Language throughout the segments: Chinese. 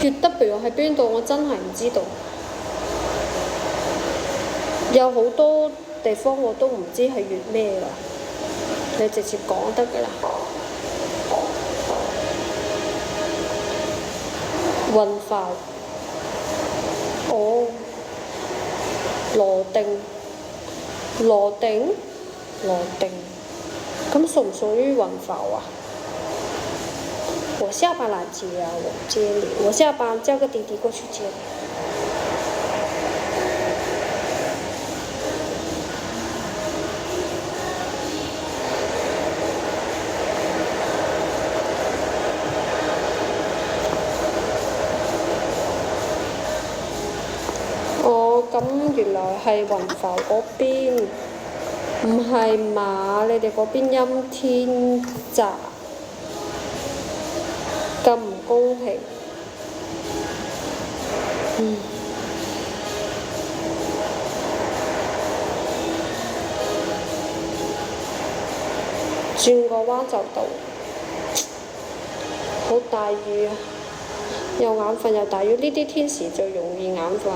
粵 W 喺邊度？我真係唔知道。有好多地方我都唔知係粵咩㗎，你直接講得㗎啦。雲浮，哦，羅定，羅定，羅定，咁屬唔屬於雲浮啊？我下班來接啊，我接你。我下班叫個滴滴過去接你。哦，咁原來係雲浮嗰邊，唔係嘛？你哋嗰邊陰天咋？咁唔公平。轉個彎就到，好大雨啊！又眼瞓又大雨，呢啲天時就容易眼瞓。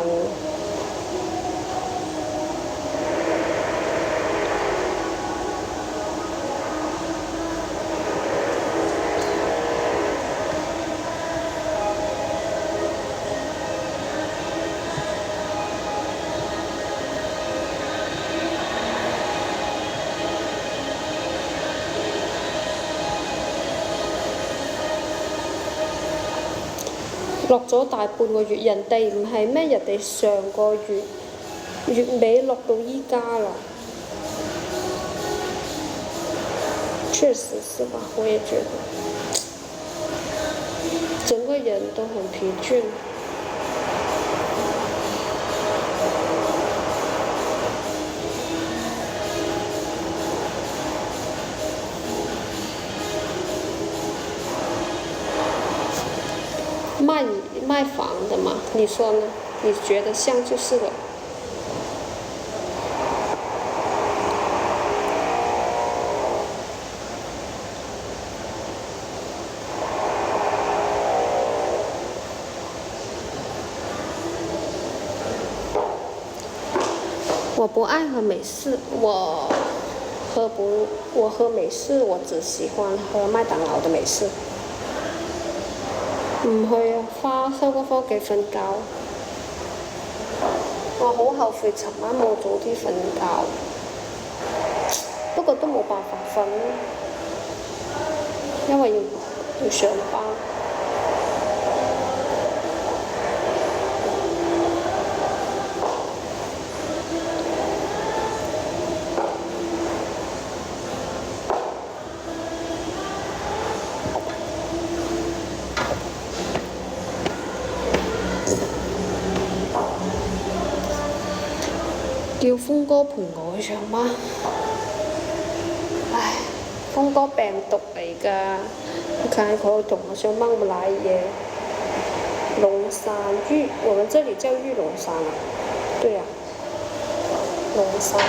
落咗大半個月，人哋唔係咩？人哋上個月月尾落到依家啦。確實是吧？我也覺得，整個人都很疲倦。賣房的嘛，你說呢？你覺得像就是了。我不愛喝美式，我喝美式，我只喜歡喝麥當勞的美式。唔去啊！收工返屋企瞓覺。我好後悔尋晚冇早啲瞓覺，不過都冇辦法瞓，因為要上班。叫峰哥陪我去上班。唉，峰哥病毒嚟㗎，你睇佢同我上班咁賴嘢。龍山玉，我們這裡叫玉龍山啊。對啊，龍山。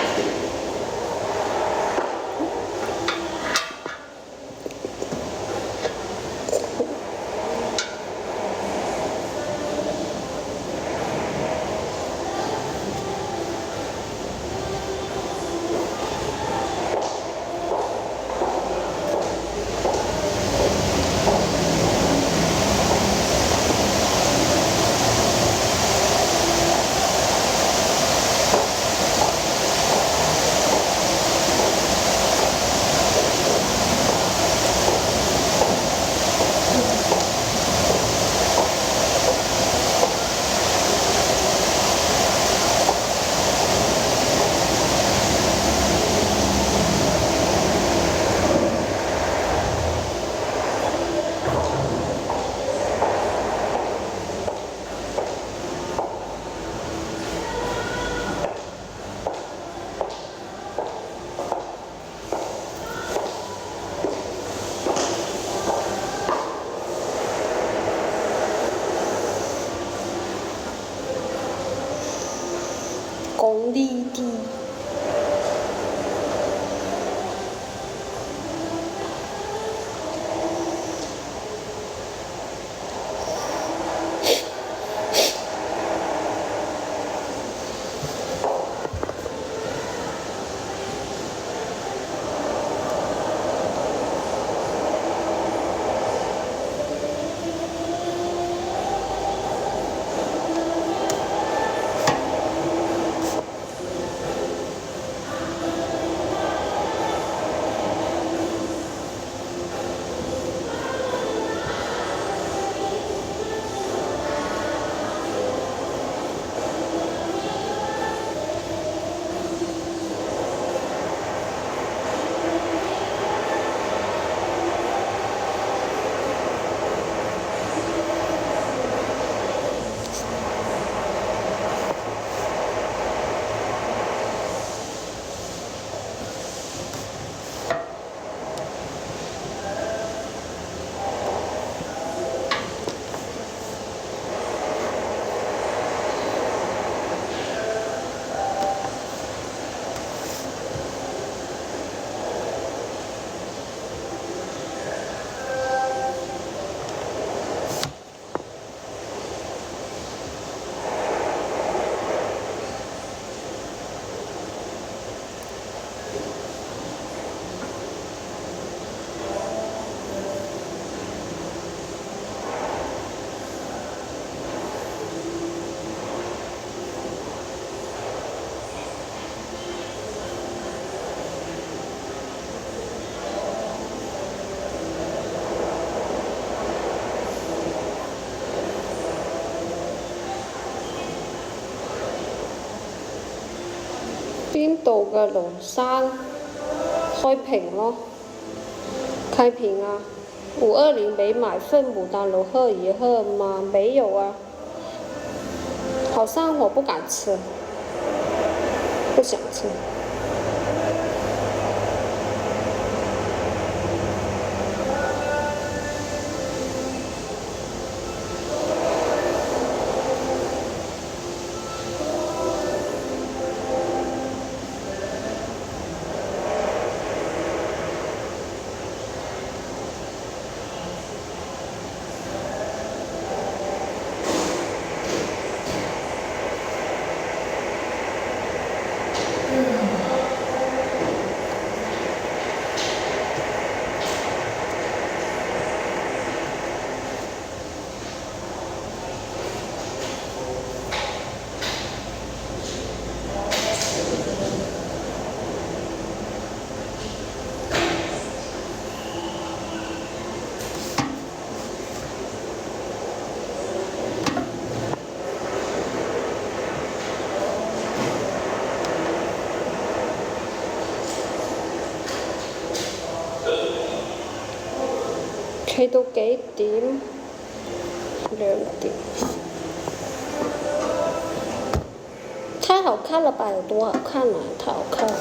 邊度嘅龍山？開平咯，開平啊。520沒買份牡丹樓喝一喝嗎？沒有啊，好像我不敢吃，不想吃。企到幾點？2點。太好看了吧？有多好看啊！太好看了。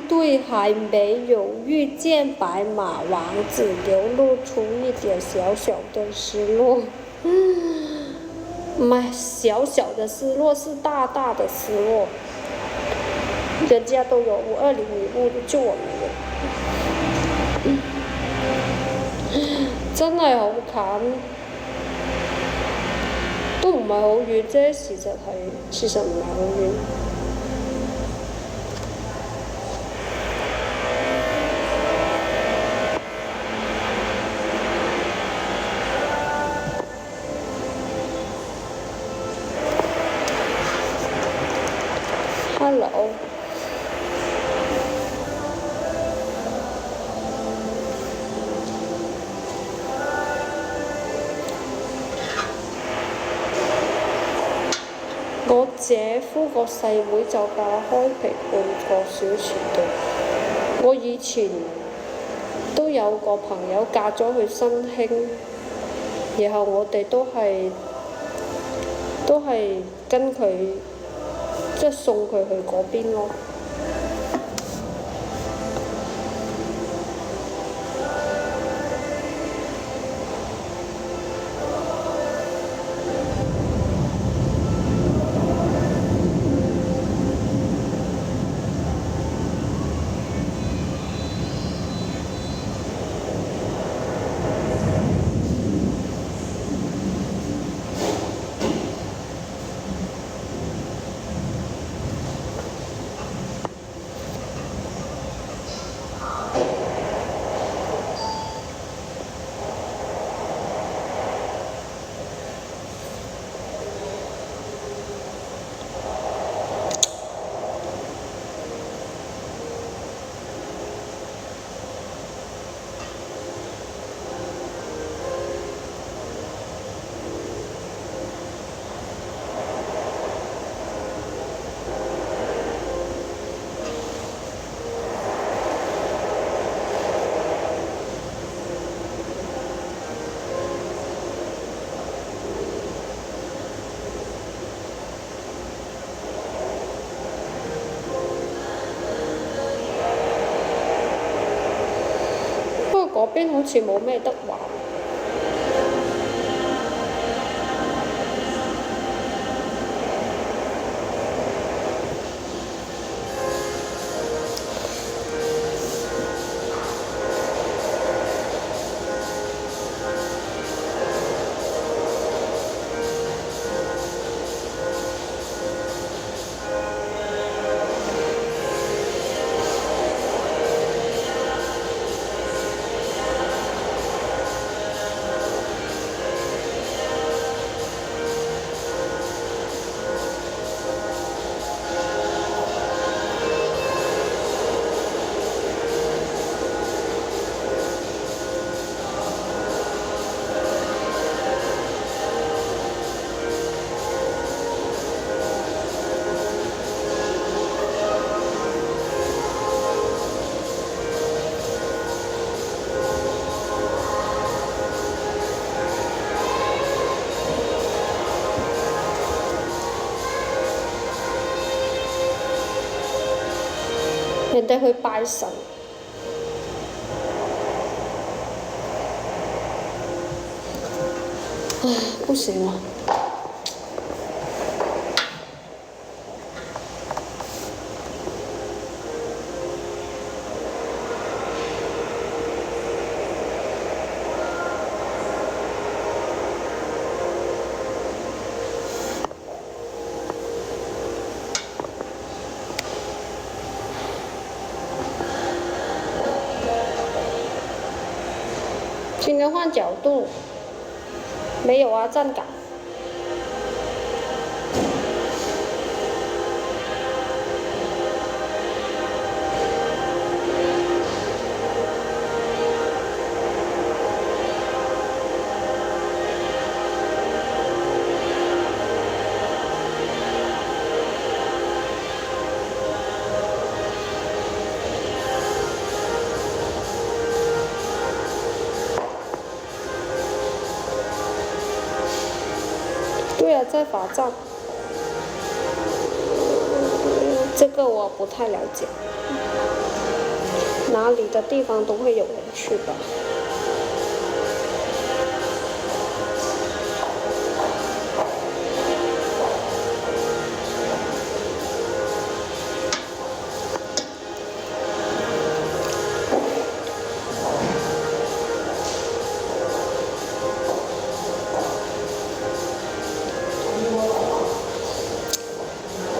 对，还没有遇见白马王子，流露出一點小小的失落。唔係小小的失落，是大大的失落。人家都有520禮物，就我沒有。真係好近，都唔係好遠啫，事實唔係好遠。Hello，我姐夫個細妹就嫁開平半個小時度。我以前都有個朋友嫁咗去新興，然後我哋都係跟佢。即係送佢去嗰邊咯。嗰邊好似冇咩得玩。人哋去拜神。唉，不行了。今天换角度，没有啊，站岗。对啊，在法藏，这个我不太了解，哪里的地方都会有人去吧。